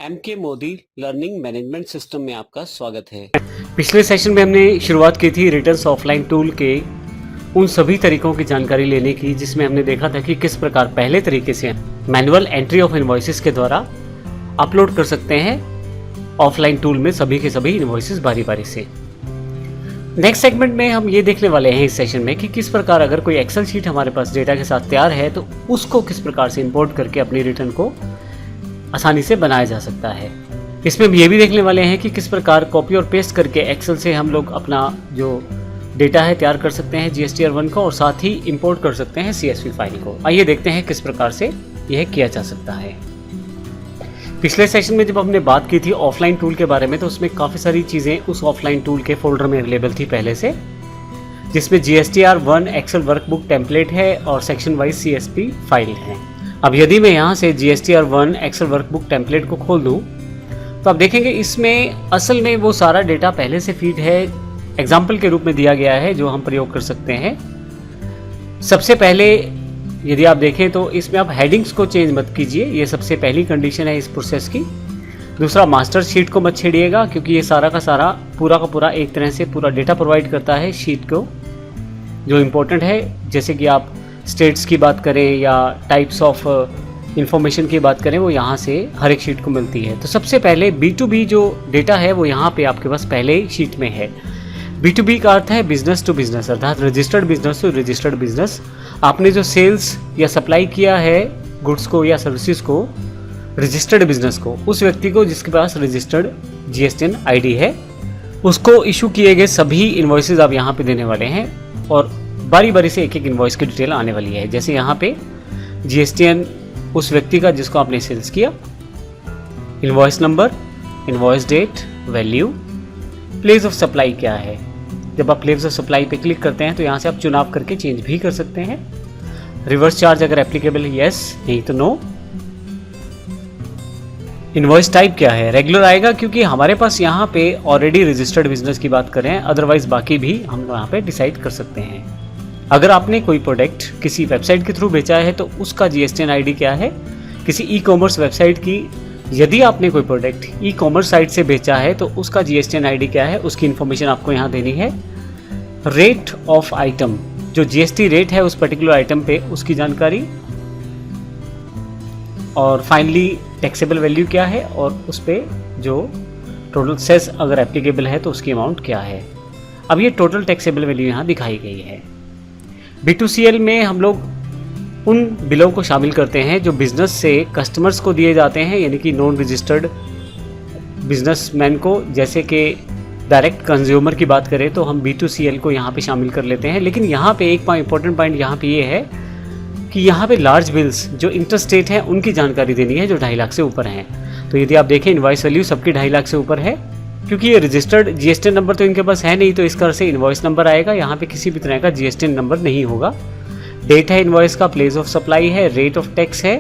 MK Modi learning management system में आपका स्वागत है। पिछले सेशन में हमने शुरुआत की थी रिटर्न्स ऑफलाइन टूल के उन सभी तरीकों की जानकारी लेने की, जिसमें हमने देखा था कि किस प्रकार पहले तरीके से मैनुअल एंट्री ऑफ इनवॉइसेस के द्वारा अपलोड कर सकते हैं ऑफलाइन टूल में सभी के सभी इनवॉइसेस बारी बारी से। नेक्स्ट सेगमेंट में हम ये देखने वाले हैं इस सेशन में कि किस प्रकार अगर कोई एक्सेल शीट हमारे पास डेटा के साथ तैयार है तो उसको किस प्रकार से इंपोर्ट करके अपनी रिटर्न को आसानी से बनाया जा सकता है। इसमें हम ये भी देखने वाले हैं कि किस प्रकार कॉपी और पेस्ट करके एक्सेल से हम लोग अपना जो डेटा है तैयार कर सकते हैं GSTR1 को, और साथ ही इंपोर्ट कर सकते हैं CSV फाइल को। आइए देखते हैं किस प्रकार से यह किया जा सकता है। पिछले सेशन में जब हमने बात की थी ऑफलाइन टूल के बारे में, तो उसमें काफ़ी सारी चीज़ें उस ऑफलाइन टूल के फोल्डर में अवेलेबल थी पहले से, जिसमें GSTR1 एक्सेल वर्कबुक टेम्पलेट है और सेक्शन वाइज CSV फाइल है। अब यदि मैं यहाँ से GSTR1 एक्सेल वर्कबुक टेम्पलेट को खोल दूँ तो आप देखेंगे इसमें असल में वो सारा डेटा पहले से फीड है, एग्जाम्पल के रूप में दिया गया है जो हम प्रयोग कर सकते हैं। सबसे पहले यदि आप देखें तो इसमें आप हेडिंग्स को चेंज मत कीजिए, ये सबसे पहली कंडीशन है इस प्रोसेस की। दूसरा, मास्टर शीट को मत छेड़िएगा, क्योंकि ये सारा का सारा पूरा का पूरा एक तरह से पूरा डेटा प्रोवाइड करता है शीट को, जो इम्पोर्टेंट है। जैसे कि आप स्टेट्स की बात करें या टाइप्स ऑफ इंफॉर्मेशन की बात करें, वो यहाँ से हर एक शीट को मिलती है। तो सबसे पहले B2B जो डेटा है वो यहाँ पे आपके पास पहले ही शीट में है। B2B का अर्थ है बिजनेस टू बिजनेस, अर्थात registered business to registered business. आपने जो सेल्स या सप्लाई किया है गुड्स को या सर्विसेज को रजिस्टर्ड बिजनेस को, उस व्यक्ति को जिसके पास रजिस्टर्ड GSTN ID है, उसको इशू किए गए सभी इन्वॉइसेज आप यहाँ पे देने वाले हैं, और बारी बारी से एक एक इन्वॉइस की डिटेल आने वाली है। जैसे यहाँ पे GSTN उस व्यक्ति का जिसको आपने सेल्स किया, invoice number, invoice date, value, place of supply क्या है। जब आप प्लेस ऑफ सप्लाई पे क्लिक करते हैं तो यहाँ से आप चुनाव करके चेंज भी कर सकते हैं। रिवर्स चार्ज अगर एप्लीकेबल है यस, नहीं तो नो। इन्वॉइस टाइप क्या है, रेगुलर आएगा क्योंकि हमारे पास यहाँ पे ऑलरेडी रजिस्टर्ड बिजनेस की बात कर रहे हैं, अदरवाइज बाकी भी हम यहाँ पे डिसाइड कर सकते हैं। अगर आपने कोई प्रोडक्ट किसी वेबसाइट के थ्रू बेचा है तो उसका GSTN ID क्या है। किसी ई-कॉमर्स वेबसाइट की यदि आपने कोई प्रोडक्ट ई-कॉमर्स साइट से बेचा है तो उसका GSTN ID क्या है, उसकी इन्फॉर्मेशन आपको यहाँ देनी है। रेट ऑफ आइटम, जो GST रेट है उस पर्टिकुलर आइटम पे, उसकी जानकारी। और फाइनली टैक्सेबल वैल्यू क्या है, और उस पर जो टोटल सेस अगर एप्लीकेबल है तो उसकी अमाउंट क्या है। अब ये टोटल टैक्सेबल वैल्यू यहाँ दिखाई गई है। B2CL में हम लोग उन बिलों को शामिल करते हैं जो बिजनेस से कस्टमर्स को दिए जाते हैं, यानी कि नॉन रजिस्टर्ड बिजनेसमैन को। जैसे कि डायरेक्ट कंज्यूमर की बात करें तो हम B2CL को यहाँ पे शामिल कर लेते हैं। लेकिन यहाँ पे एक इंपॉर्टेंट पॉइंट यहाँ पे ये है कि यहाँ पे लार्ज बिल्स जो इंटरस्टेट हैं उनकी जानकारी देनी है, जो 2.5 लाख से ऊपर हैं। तो यदि आप देखें इनवॉइस वैल्यू सबकी 2.5 लाख से ऊपर है, क्योंकि ये रजिस्टर्ड GSTN नंबर तो इनके पास है नहीं, तो इस तरह से इनवॉइस नंबर आएगा। यहाँ पे किसी भी तरह का GSTN नंबर नहीं होगा। डेट है इनवॉइस का, प्लेस ऑफ सप्लाई है, रेट ऑफ टैक्स है,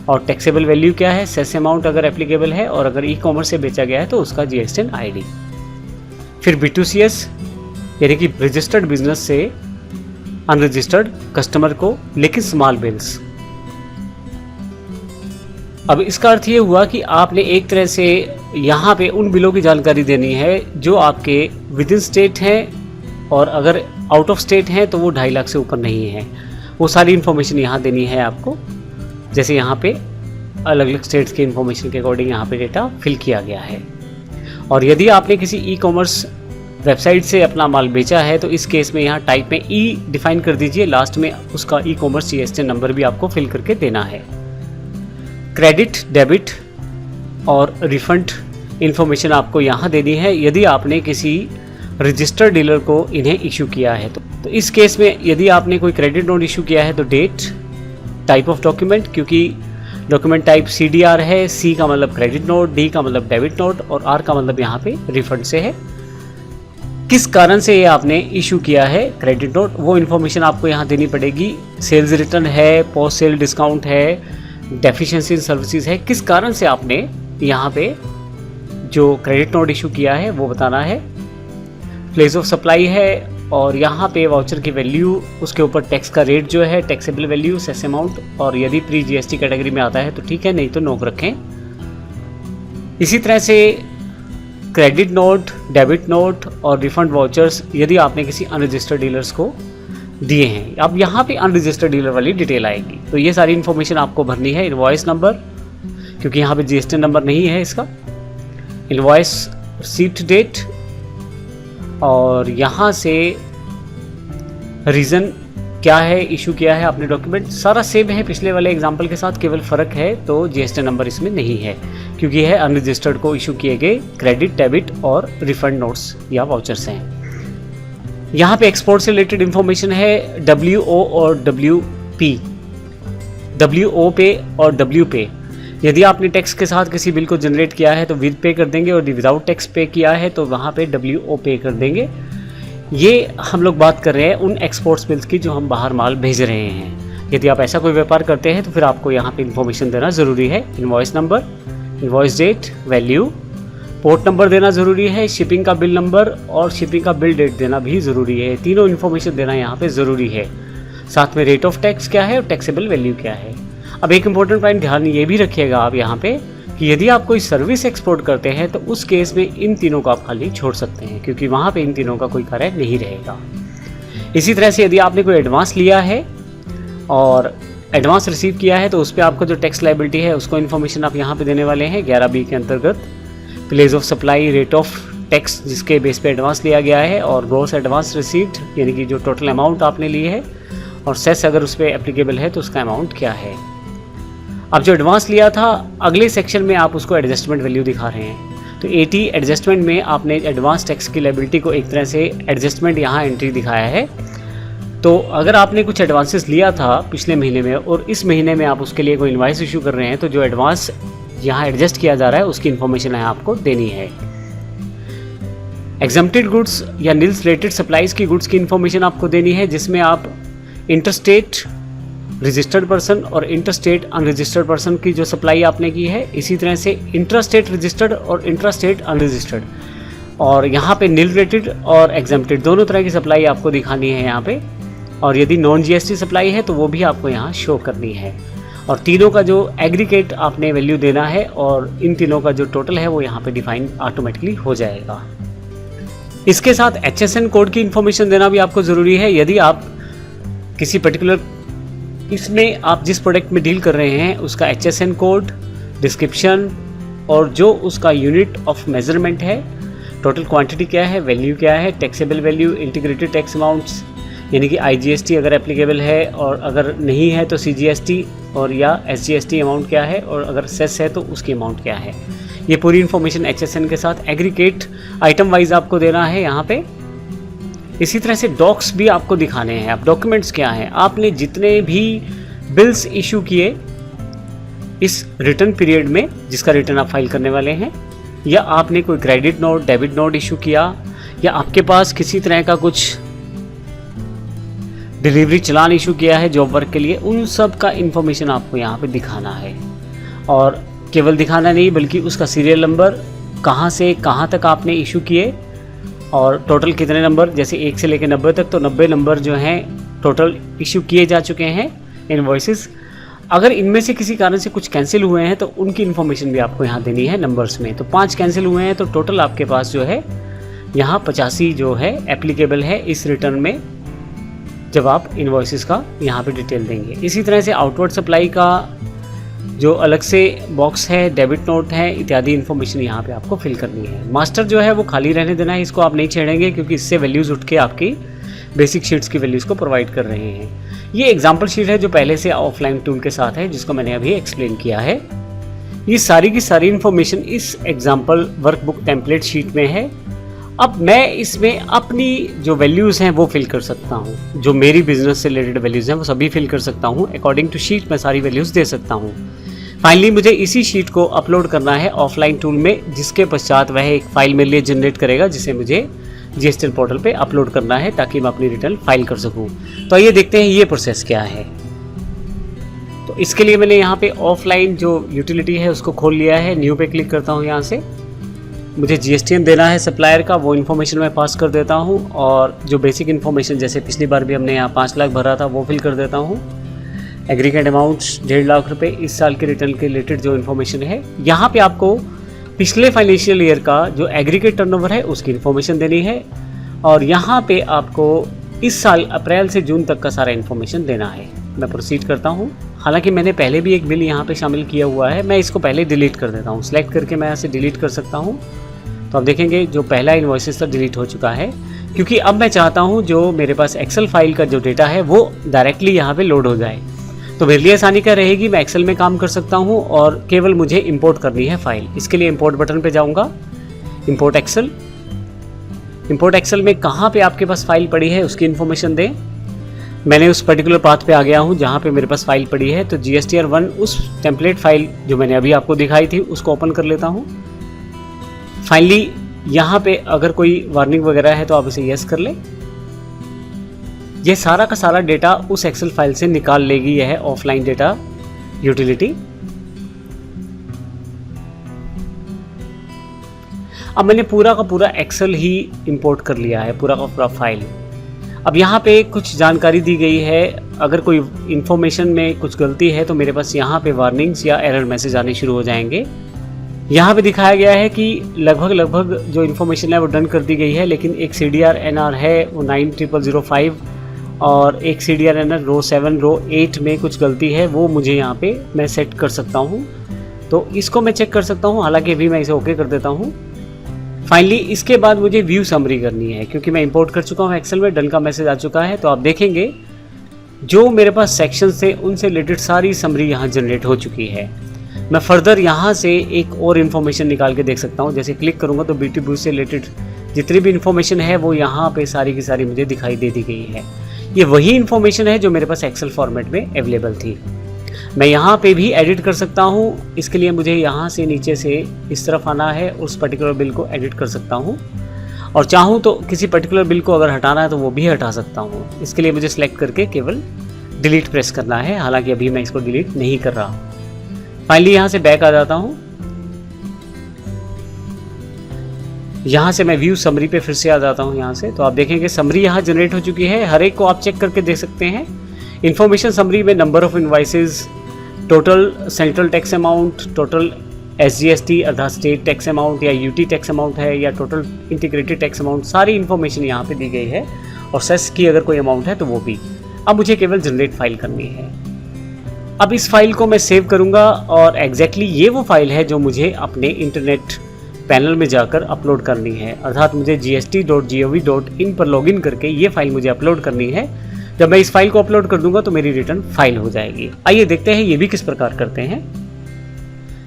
और टैक्सेबल वैल्यू क्या है, सेस अमाउंट अगर एप्लीकेबल है, और अगर ई-कॉमर्स से बेचा गया है तो उसका GSTN ID। फिर B2CS यानी कि रजिस्टर्ड बिजनेस से अनरजिस्टर्ड कस्टमर को, लेकिन स्मॉल बिल्स। अब इसका अर्थ ये हुआ कि आपने एक तरह से यहाँ पे उन बिलों की जानकारी देनी है जो आपके विद इन स्टेट हैं, और अगर आउट ऑफ स्टेट हैं तो वो 2.5 लाख से ऊपर नहीं है। वो सारी इन्फॉर्मेशन यहाँ देनी है आपको। जैसे यहाँ पे अलग अलग स्टेट्स की इन्फॉर्मेशन के अकॉर्डिंग यहाँ पे डेटा फिल किया गया है। और यदि आपने किसी ई-कॉमर्स वेबसाइट से अपना माल बेचा है तो इस केस में यहाँ टाइप में ई डिफाइन कर दीजिए, लास्ट में उसका ई-कॉमर्स GSTN नंबर भी आपको फिल करके देना है। क्रेडिट, डेबिट और रिफंड इन्फॉर्मेशन आपको यहाँ देनी है यदि आपने किसी रजिस्टर्ड डीलर को इन्हें इशू किया है तो इस केस में यदि आपने कोई क्रेडिट नोट इशू किया है तो डेट, टाइप ऑफ डॉक्यूमेंट, क्योंकि डॉक्यूमेंट टाइप CDR है, C का मतलब क्रेडिट नोट, D का मतलब डेबिट नोट, और R का मतलब यहाँ पे रिफंड से है। किस कारण से ये आपने इशू किया है क्रेडिट नोट, वो इन्फॉर्मेशन आपको यहाँ देनी पड़ेगी। सेल्स रिटर्न है, पोस्ट सेल डिस्काउंट है, डेफिशिएंसी इन सर्विसेज है, किस कारण से आपने यहाँ पे जो क्रेडिट नोट इशू किया है वो बताना है। प्लेस ऑफ सप्लाई है, और यहाँ पे वाउचर की वैल्यू, उसके ऊपर टैक्स का रेट जो है, टैक्सेबल वैल्यू, सेस अमाउंट, और यदि प्री GST कैटेगरी में आता है तो ठीक है, नहीं तो नो रखें। इसी तरह से क्रेडिट नोट, डेबिट नोट और रिफंड वाउचर्स यदि आपने किसी अनरजिस्टर्ड डीलर्स को दिए हैं। अब यहाँ पे अनरजिस्टर्ड डीलर वाली डिटेल आएगी, तो ये सारी इन्फॉर्मेशन आपको भरनी है। इनवॉइस नंबर, क्योंकि यहाँ पे जीएसटी नंबर नहीं है इसका, इनवॉइस रिसीप्ट डेट, और यहाँ से रीज़न क्या है, इशू किया है आपने डॉक्यूमेंट, सारा सेम है पिछले वाले एग्जांपल के साथ। केवल फ़र्क है तो जीएसटी नंबर इसमें नहीं है, क्योंकि यह अनरजिस्टर्ड को इशू किए गए क्रेडिट, डेबिट और रिफंड नोट्स या वाउचर्स हैं। यहाँ पे एक्सपोर्ट से रिलेटेड इन्फॉर्मेशन है WO और WP, WO पे और W पे। यदि आपने टैक्स के साथ किसी बिल को जनरेट किया है तो विद पे कर देंगे, और विदाउट टैक्स पे किया है तो वहाँ पे WO पे कर देंगे। ये हम लोग बात कर रहे हैं उन एक्सपोर्ट्स बिल्स की जो हम बाहर माल भेज रहे हैं। यदि आप ऐसा कोई व्यापार करते हैं तो फिर आपको यहाँ पे इन्फॉर्मेशन देना ज़रूरी है। Invoice number, invoice date, value, port number देना ज़रूरी है, शिपिंग का बिल नंबर और शिपिंग का बिल डेट देना भी ज़रूरी है। तीनों इन्फॉर्मेशन देना यहाँ पे ज़रूरी है। साथ में रेट ऑफ टैक्स क्या है और टैक्सेबल वैल्यू क्या है। अब एक इम्पोर्टेंट पॉइंट ध्यान ये भी रखिएगा आप यहाँ पे कि यदि आप कोई सर्विस एक्सपोर्ट करते हैं तो उस केस में इन तीनों को आप खाली छोड़ सकते हैं, क्योंकि वहाँ पे इन तीनों का कोई कार्य नहीं रहेगा। इसी तरह से यदि आपने कोई एडवांस लिया है और एडवांस रिसीव किया है तो उस पर आपको जो टैक्स लायबिलिटी है उसको इन्फॉर्मेशन आप यहाँ पे देने वाले हैं 11B के अंतर्गत। Place of supply, rate of tax जिसके बेस पे एडवांस लिया गया है, और ग्रॉस एडवांस रिसीव्ड यानी कि जो टोटल अमाउंट आपने ली है, और सेस अगर उस पर एप्लीकेबल है तो उसका अमाउंट क्या है। अब जो एडवांस लिया था अगले सेक्शन में आप उसको एडजस्टमेंट वैल्यू दिखा रहे हैं। तो 80 एडजस्टमेंट में आपने एडवांस टैक्स की लायबिलिटी को एक तरह से एडजस्टमेंट यहाँ एंट्री दिखाया है। तो अगर आपने कुछ एडवांसेस लिया था पिछले महीने में और इस महीने में आप उसके लिए कोई इनवॉइस इशू कर रहे हैं, तो जो एडवांस यहाँ एडजस्ट किया जा रहा है उसकी इन्फॉर्मेशन है आपको देनी है। एग्जम्प्टेड गुड्स या नील्स रिलेटेड सप्लाईज की गुड्स की इन्फॉर्मेशन आपको देनी है, जिसमें आप इंटरस्टेट रजिस्टर्ड पर्सन और इंटरस्टेट अनरजिस्टर्ड पर्सन की जो सप्लाई आपने की है, इसी तरह से इंट्रास्टेट रजिस्टर्ड और इंट्रास्टेट अनरजिस्टर्ड, और यहाँ पे नील रिलेटेड और एग्जम्प्टेड दोनों तरह की सप्लाई आपको दिखानी है यहाँ पे। और यदि नॉन जीएसटी सप्लाई है तो वो भी आपको यहाँ शो करनी है, और तीनों का जो एग्रीगेट आपने वैल्यू देना है, और इन तीनों का जो टोटल है वो यहाँ पे डिफाइन ऑटोमेटिकली हो जाएगा। इसके साथ HSN कोड की इन्फॉर्मेशन देना भी आपको ज़रूरी है। यदि आप किसी पर्टिकुलर इसमें आप जिस प्रोडक्ट में डील कर रहे हैं उसका HSN कोड, डिस्क्रिप्शन और जो उसका यूनिट ऑफ मेजरमेंट है, टोटल क्वांटिटी क्या है, वैल्यू क्या है, taxable value, integrated tax amounts यानी कि IGST अगर एप्लीकेबल है, और अगर नहीं है तो CGST और या SGST अमाउंट क्या है, और अगर सेस है तो उसकी अमाउंट क्या है। ये पूरी इन्फॉर्मेशन HSN के साथ एग्रीगेट आइटम वाइज आपको देना है यहाँ पे। इसी तरह से डॉक्स भी आपको दिखाने हैं। अब डॉक्यूमेंट्स क्या हैं, आपने जितने भी बिल्स इशू किए इस रिटर्न पीरियड में जिसका रिटर्न आप फाइल करने वाले हैं, या आपने कोई credit note, debit note issue किया, या आपके पास किसी तरह का कुछ डिलीवरी चलान इशू किया है जॉब वर्क के लिए, उन सब का इन्फॉर्मेशन आपको यहाँ पे दिखाना है। और केवल दिखाना नहीं बल्कि उसका सीरियल नंबर, कहाँ से कहाँ तक आपने इशू किए, और टोटल कितने नंबर, जैसे 1 से लेकर 90 तक, तो 90 नंबर जो हैं टोटल इशू किए जा चुके हैं इनवॉइसेस। अगर इनमें से किसी कारण से कुछ कैंसिल हुए हैं तो उनकी इन्फॉर्मेशन भी आपको यहाँ देनी है नंबर्स में। तो 5 कैंसिल हुए हैं तो टोटल आपके पास जो है यहाँ 85 जो है एप्लीकेबल है इस रिटर्न में, जब आप इनवॉइसेस का यहाँ पे डिटेल देंगे। इसी तरह से आउटवर्ड सप्लाई का जो अलग से बॉक्स है, डेबिट नोट है इत्यादि इन्फॉर्मेशन यहाँ पे आपको फिल करनी है। मास्टर जो है वो खाली रहने देना है, इसको आप नहीं छेड़ेंगे क्योंकि इससे वैल्यूज़ उठ के आपकी बेसिक शीट्स की वैल्यूज़ को प्रोवाइड कर रहे हैं। ये एग्जाम्पल शीट है जो पहले से ऑफलाइन टूल के साथ है, जिसको मैंने अभी एक्सप्लेन किया है। ये सारी की सारी इन्फॉर्मेशन इस एग्जाम्पल वर्कबुक टेम्पलेट शीट में है। अब मैं इसमें अपनी जो वैल्यूज़ हैं वो फिल कर सकता हूँ, जो मेरी बिजनेस से रिलेटेड वैल्यूज़ हैं वो सभी फिल कर सकता हूँ। अकॉर्डिंग टू शीट मैं सारी वैल्यूज़ दे सकता हूँ। फाइनली मुझे इसी शीट को अपलोड करना है ऑफलाइन टूल में, जिसके पश्चात वह एक फ़ाइल मेरे लिए जनरेट करेगा जिसे मुझे GSTN पोर्टल पे अपलोड करना है ताकि मैं अपनी रिटर्न फाइल कर सकूँ। तो आइए देखते हैं ये प्रोसेस क्या है। तो इसके लिए मैंने यहाँ पे ऑफलाइन जो यूटिलिटी है उसको खोल लिया है। न्यू पे क्लिक करता हूँ। यहाँ से मुझे GSTN देना है सप्लायर का, वो इन्फॉर्मेशन मैं पास कर देता हूँ, और जो बेसिक इन्फॉर्मेशन जैसे पिछली बार भी हमने यहाँ 5 लाख भरा था वो फिल कर देता हूँ। एग्रीगेट अमाउंट्स 1.5 लाख रुपए, इस साल के रिटर्न के रिलेटेड जो इन्फॉर्मेशन है। यहाँ पे आपको पिछले फाइनेंशियल ईयर का जो एग्रीगेट टर्नओवर है उसकी इन्फॉर्मेशन देनी है, और यहाँ पे आपको इस साल अप्रैल से जून तक का सारा इन्फॉर्मेशन देना है। मैं प्रोसीड करता हूँ। हालांकि मैंने पहले भी एक बिल यहाँ पे शामिल किया हुआ है, मैं इसको पहले डिलीट कर देता हूँ। सेलेक्ट करके मैं यहाँ से डिलीट कर सकता हूँ। तो आप देखेंगे जो पहला इन्वॉइसेस था डिलीट हो चुका है, क्योंकि अब मैं चाहता हूँ जो मेरे पास एक्सेल फाइल का जो डेटा है वो डायरेक्टली यहाँ पे लोड हो जाए। तो मेरे लिए आसानी क्या रहेगी, मैं एक्सेल में काम कर सकता हूँ और केवल मुझे इंपोर्ट करनी है फाइल। इसके लिए इंपोर्ट बटन पे जाऊँगा, इंपोर्ट एक्सेल। इंपोर्ट एक्सेल में कहाँ पे आपके पास फाइल पड़ी है उसकी इन्फॉर्मेशन दें। मैंने उस पर्टिकुलर पाथ पे आ गया हूँ जहाँ पे मेरे पास फाइल पड़ी है। तो GSTR1 उस टेम्पलेट फाइल जो मैंने अभी आपको दिखाई थी उसको ओपन कर लेता हूँ। फाइनली यहाँ पे अगर कोई वार्निंग वगैरह है तो आप इसे यस कर लें। ये सारा का सारा डेटा उस एक्सेल फाइल से निकाल लेगी यह ऑफलाइन डेटा यूटिलिटी। अब मैंने पूरा का पूरा एक्सेल ही इंपोर्ट कर लिया है, पूरा का पूरा फाइल। अब यहाँ पे कुछ जानकारी दी गई है, अगर कोई इन्फॉर्मेशन में कुछ गलती है तो मेरे पास यहाँ पे वार्निंग्स या एरर मैसेज आने शुरू हो जाएंगे। यहाँ पे दिखाया गया है कि लगभग जो इन्फॉर्मेशन है वो डन कर दी गई है, लेकिन एक CDR-NR है वो 90005 और एक CDR-NR रो 7 रो 8 में कुछ गलती है, वो मुझे यहाँ पे मैं सेट कर सकता हूँ। तो इसको मैं चेक कर सकता हूँ, हालांकि अभी मैं इसे ओके कर देता हूँ। फाइनली इसके बाद मुझे व्यू समरी करनी है, क्योंकि मैं इंपोर्ट कर चुका हूँ एक्सेल में, डन का मैसेज आ चुका है। तो आप देखेंगे जो मेरे पास सेक्शन से उनसे रिलेटेड सारी समरी यहाँ जनरेट हो चुकी है। मैं फर्दर यहाँ से एक और इन्फॉर्मेशन निकाल के देख सकता हूँ। जैसे क्लिक करूँगा तो BT से रिलेटेड जितनी भी इन्फॉर्मेशन है वो यहाँ पे सारी की सारी मुझे दिखाई दे दी गई है। ये वही इन्फॉर्मेशन है जो मेरे पास एक्सेल फॉर्मेट में अवेलेबल थी। मैं यहाँ पे भी एडिट कर सकता हूँ। इसके लिए मुझे यहाँ से नीचे से इस तरफ आना है, उस पर्टिकुलर बिल को एडिट कर सकता हूँ, और चाहूँ तो किसी पर्टिकुलर बिल को अगर हटाना है तो वो भी हटा सकता हूँ। इसके लिए मुझे सेलेक्ट करके केवल डिलीट प्रेस करना है, हालांकि अभी मैं इसको डिलीट नहीं कर रहा हूँ। फाइनली यहाँ से बैक आ जाता हूँ। यहाँ से मैं व्यू समरी पे फिर से आ जाता हूँ यहाँ से। तो आप देखेंगे समरी यहाँ जनरेट हो चुकी है, हर एक को आप चेक करके देख सकते हैं। इन्फॉर्मेशन समरी में number of invoices, total central tax amount, total SGST अर्थात स्टेट टैक्स अमाउंट या UT टैक्स अमाउंट है, या टोटल इंटीग्रेटेड टैक्स अमाउंट, सारी इन्फॉर्मेशन यहाँ पे दी गई है, और सेस की अगर कोई अमाउंट है तो वो भी। अब मुझे केवल जनरेट फाइल करनी है। अब इस फाइल को मैं सेव करूँगा, और एग्जैक्टली ये वो फाइल है जो मुझे अपने इंटरनेट पैनल में जाकर अपलोड करनी है, अर्थात मुझे gst.gov.in पर लॉगिन करके ये फाइल मुझे अपलोड करनी है। जब मैं इस फाइल को अपलोड कर दूंगा तो मेरी रिटर्न फाइल हो जाएगी। आइए देखते हैं ये भी किस प्रकार करते हैं।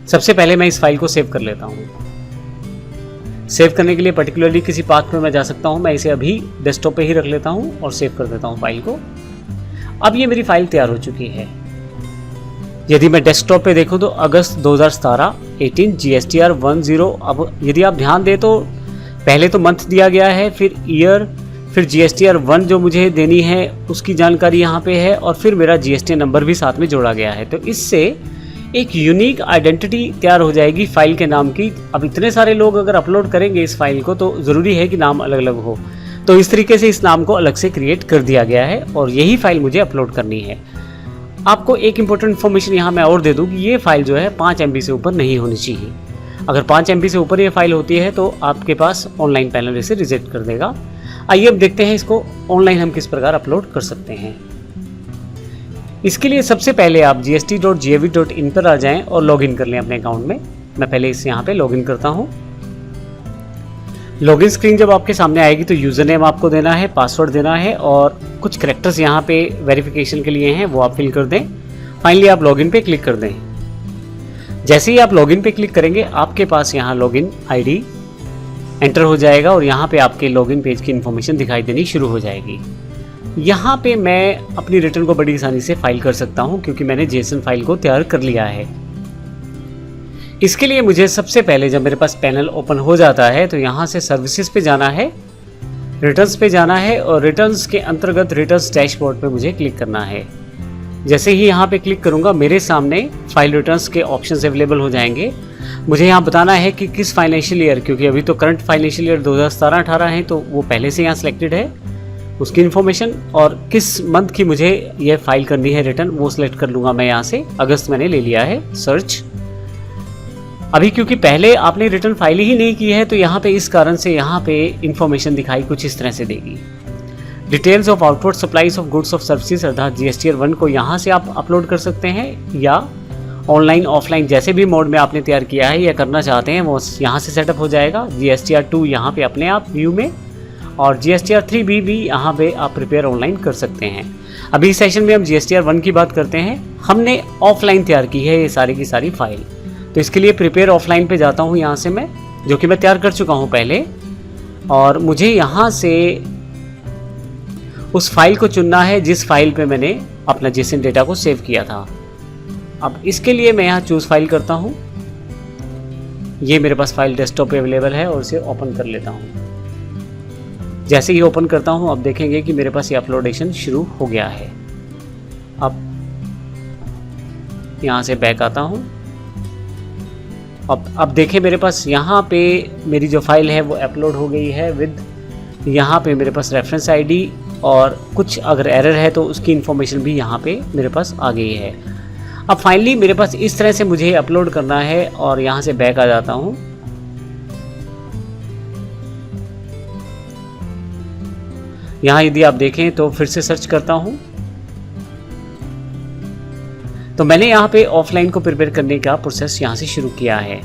सबसे पहले मैं इस फाइल को सेव कर लेता हूँ। सेव करने के लिए पर्टिकुलरली किसी पाथ पर मैं जा सकता हूँ। मैं इसे अभी डेस्कटॉप पे ही रख लेता हूँ और सेव कर देता हूँ फाइल को। अब ये मेरी फाइल तैयार हो चुकी है। यदि मैं डेस्कटॉप पे देखूँ तो अगस्त 2017 18 GSTR10। अब यदि आप ध्यान दें तो पहले तो मंथ दिया गया है, फिर ईयर, फिर GSTR1 जो मुझे देनी है उसकी जानकारी यहाँ पे है, और फिर मेरा GST नंबर भी साथ में जोड़ा गया है। तो इससे एक यूनिक आइडेंटिटी तैयार हो जाएगी फाइल के नाम की। अब इतने सारे लोग अगर अपलोड करेंगे इस फाइल को तो ज़रूरी है कि नाम अलग अलग हो, तो इस तरीके से इस नाम को अलग से क्रिएट कर दिया गया है, और यही फाइल मुझे अपलोड करनी है। आपको एक इंपॉर्टेंट इन्फॉर्मेशन यहाँ मैं और दे दूँ कि ये फाइल जो है 5 MB से ऊपर नहीं होनी चाहिए। अगर 5 MB से ऊपर ये फाइल होती है तो आपके पास ऑनलाइन पैनल इसे रिजेक्ट कर देगा। आइए अब देखते हैं इसको ऑनलाइन हम किस प्रकार अपलोड कर सकते हैं। इसके लिए सबसे पहले आप gst.gov.in पर आ जाएं और लॉगिन कर लें अपने अकाउंट में। मैं पहले इस यहाँ पे लॉगिन करता हूँ। लॉगिन स्क्रीन जब आपके सामने आएगी तो यूज़र नेम आपको देना है, पासवर्ड देना है, और कुछ करैक्टर्स यहाँ पे वेरिफिकेशन के लिए हैं वो आप फिल कर दें। फाइनली आप लॉगिन पे क्लिक कर दें। जैसे ही आप लॉगिन पे क्लिक करेंगे आपके पास यहाँ लॉगिन ID एंटर हो जाएगा, और यहाँ पे आपके लॉगिन पेज की इन्फॉर्मेशन दिखाई देनी शुरू हो जाएगी। यहाँ पे मैं अपनी रिटर्न को बड़ी आसानी से फाइल कर सकता हूँ क्योंकि मैंने JSON फाइल को तैयार कर लिया है। इसके लिए मुझे सबसे पहले जब मेरे पास पैनल ओपन हो जाता है तो यहाँ से सर्विसेज पे जाना है, रिटर्न्स पे जाना है, और रिटर्न्स के अंतर्गत रिटर्न्स डैशबोर्ड पे मुझे क्लिक करना है। जैसे ही यहाँ पे क्लिक करूँगा मेरे सामने फाइल रिटर्न्स के ऑप्शंस अवेलेबल हो जाएंगे। मुझे यहाँ बताना है कि किस फाइनेंशियल ईयर, क्योंकि अभी तो करंट फाइनेंशियल ईयर 2017-18 है तो वो पहले से यहाँ सिलेक्टेड है, उसकी इन्फॉर्मेशन, और किस मंथ की मुझे ये फाइल करनी है रिटर्न वो सिलेक्ट कर लूँगा मैं यहाँ से। अगस्त मैंने ले लिया है, सर्च। अभी क्योंकि पहले आपने रिटर्न फाइल ही नहीं की है तो यहाँ पे इस कारण से यहाँ पे इंफॉर्मेशन दिखाई कुछ इस तरह से देगी। Details of output supplies of goods of services अर्थात GSTR 1 को यहाँ से आप अपलोड कर सकते हैं, या ऑनलाइन ऑफलाइन जैसे भी मोड में आपने तैयार किया है या करना चाहते हैं वो यहाँ से सेटअप हो जाएगा। GSTR 2 यहाँ पे अपने आप व्यू में, और GSTR 3 भी यहाँ पे आप प्रिपेयर ऑनलाइन कर सकते हैं। अभी इस सेशन में हम GSTR 1 की बात करते हैं। हमने ऑफलाइन तैयार की है ये सारी की सारी फाइल, तो इसके लिए प्रिपेयर ऑफलाइन पे जाता हूँ यहाँ से मैं, जो कि मैं तैयार कर चुका हूँ पहले, और मुझे यहाँ से उस फाइल को चुनना है जिस फाइल पे मैंने अपना JSON डेटा को सेव किया था। अब इसके लिए मैं यहाँ चूज़ फाइल करता हूँ। ये मेरे पास फाइल डेस्कटॉप पे अवेलेबल है और इसे ओपन कर लेता हूँ। जैसे ही ओपन करता हूँ अब देखेंगे कि मेरे पास ये अपलोडेशन शुरू हो गया है। अब यहाँ से बैक आता हूँ। अब देखें मेरे पास यहाँ पे मेरी जो फाइल है वो अपलोड हो गई है विद यहाँ पे मेरे पास रेफरेंस ID, और कुछ अगर एरर है तो उसकी इन्फॉर्मेशन भी यहाँ पे मेरे पास आ गई है। अब फाइनली मेरे पास इस तरह से मुझे अपलोड करना है और यहाँ से बैक आ जाता हूँ। यहाँ यदि आप देखें तो फिर से सर्च करता हूँ, तो मैंने यहाँ पे ऑफलाइन को प्रिपेयर करने का प्रोसेस यहाँ से शुरू किया है।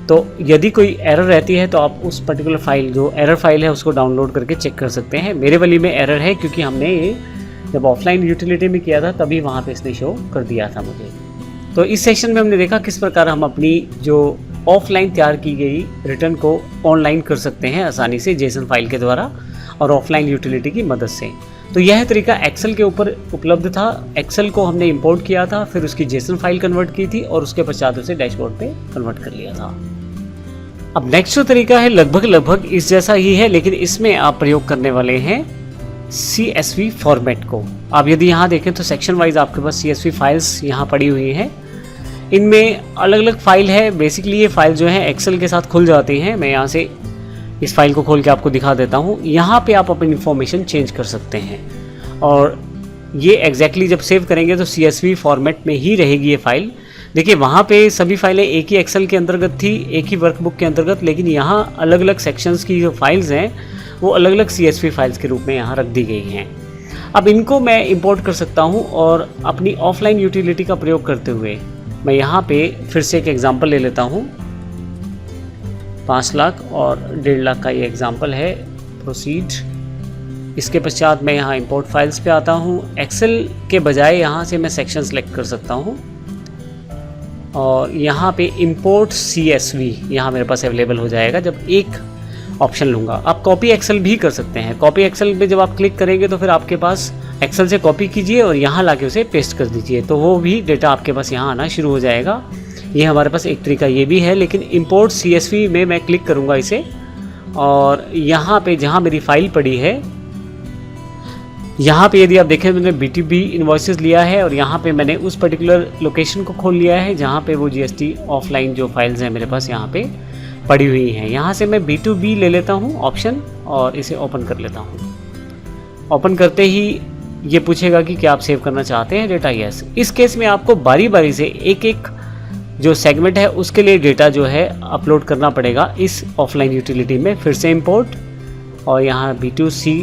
तो यदि कोई एरर रहती है तो आप उस पर्टिकुलर फाइल, जो एरर फाइल है, उसको डाउनलोड करके चेक कर सकते हैं। मेरे वाली में एरर है क्योंकि हमने जब ऑफलाइन यूटिलिटी में किया था तभी वहाँ पे इसने शो कर दिया था मुझे। तो इस सेशन में हमने देखा किस प्रकार हम अपनी जो ऑफलाइन तैयार की गई रिटर्न को ऑनलाइन कर सकते हैं आसानी से JSON फाइल के द्वारा और ऑफलाइन यूटिलिटी की मदद से। तो यह तरीका एक्सेल के ऊपर उपलब्ध था। एक्सेल को हमने इंपोर्ट किया था, फिर उसकी JSON फाइल कन्वर्ट की थी और उसके पश्चात उसे डैशबोर्ड पे कन्वर्ट कर लिया था। अब नेक्स्ट जो तरीका है लगभग इस जैसा ही है, लेकिन इसमें आप प्रयोग करने वाले हैं CSV फॉर्मेट को। आप यदि यहाँ देखें तो सेक्शन वाइज आपके पास CSV फाइल्स यहाँ पड़ी हुई हैं। इनमें अलग अलग फाइल है। बेसिकली ये फाइल जो है एक्सेल के साथ खुल जाती हैं। मैं यहाँ से इस फाइल को खोल के आपको दिखा देता हूँ। यहाँ पे आप अपनी इन्फॉर्मेशन चेंज कर सकते हैं, और ये एग्जैक्टली जब सेव करेंगे तो CSV फॉर्मेट में ही रहेगी ये फाइल। देखिए वहाँ पे सभी फाइलें एक ही एक्सेल के अंतर्गत थी, एक ही वर्कबुक के अंतर्गत, लेकिन यहाँ अलग अलग सेक्शंस की जो फाइल्स हैं वो अलग अलग CSV फाइल्स के रूप में यहाँ रख दी गई हैं। अब इनको मैं इंपोर्ट कर सकता हूँ और अपनी ऑफलाइन यूटिलिटी का प्रयोग करते हुए मैं यहाँ पे फिर से एक एग्जांपल ले लेता हूँ। 5 लाख और 1.5 लाख का ये एग्जांपल है। प्रोसीड। इसके पश्चात मैं यहाँ इंपोर्ट फाइल्स पे आता हूँ। एक्सेल के बजाय यहाँ से मैं सेक्शन सेलेक्ट कर सकता हूँ और यहाँ पे इंपोर्ट CSV यहाँ मेरे पास अवेलेबल हो जाएगा जब एक ऑप्शन लूँगा। आप कॉपी एक्सेल भी कर सकते हैं। कॉपी एक्सेल पे जब आप क्लिक करेंगे तो फिर आपके पास एक्सेल से कॉपी कीजिए और यहाँ लाके उसे पेस्ट कर दीजिए, तो वो भी डेटा आपके पास यहाँ आना शुरू हो जाएगा। ये हमारे पास एक तरीका ये भी है, लेकिन इंपोर्ट CSV में मैं क्लिक करूँगा इसे, और यहाँ पे जहाँ मेरी फाइल पड़ी है यहाँ पे यदि आप देखें मैंने B2B इन्वॉइसेस लिया है और यहाँ पे मैंने उस पर्टिकुलर लोकेशन को खोल लिया है जहाँ पे वो GST ऑफलाइन जो फाइल्स हैं मेरे पास यहाँ पे पड़ी हुई हैं। यहाँ से मैं B2B ले लेता हूँ ऑप्शन और इसे ओपन कर लेता हूँ। ओपन करते ही ये पूछेगा कि क्या आप सेव करना चाहते हैं डेटा। यस। इस केस में आपको बारी बारी से एक एक जो सेगमेंट है उसके लिए डेटा जो है अपलोड करना पड़ेगा इस ऑफलाइन यूटिलिटी में। फिर से इंपोर्ट और यहाँ B2C,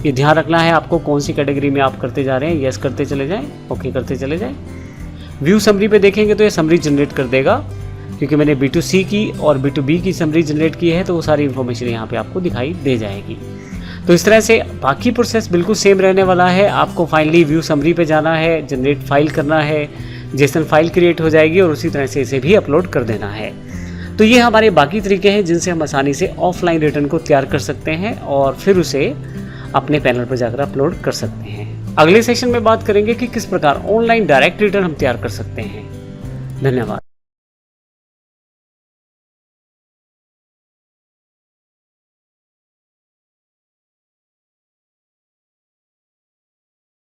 ये ध्यान रखना है आपको कौन सी कैटेगरी में आप करते जा रहे हैं। यस करते चले जाएं, ओके करते चले जाएं। व्यू समरी पे देखेंगे तो ये समरी जनरेट कर देगा, क्योंकि मैंने B2C की और B2B की समरी जनरेट की है तो वो सारी इन्फॉर्मेशन यहाँ पे आपको दिखाई दे जाएगी। तो इस तरह से बाकी प्रोसेस बिल्कुल सेम रहने वाला है। आपको फाइनली व्यू समरी पे जाना है, जनरेट फाइल करना है, JSON फाइल क्रिएट हो जाएगी और उसी तरह से इसे भी अपलोड कर देना है। तो ये हमारे बाकी तरीके हैं जिनसे हम आसानी से ऑफलाइन रिटर्न को तैयार कर सकते हैं और फिर उसे अपने पैनल पर जाकर अपलोड कर सकते हैं। अगले सेशन में बात करेंगे कि किस प्रकार ऑनलाइन डायरेक्ट रिटर्न हम तैयार कर सकते हैं। धन्यवाद।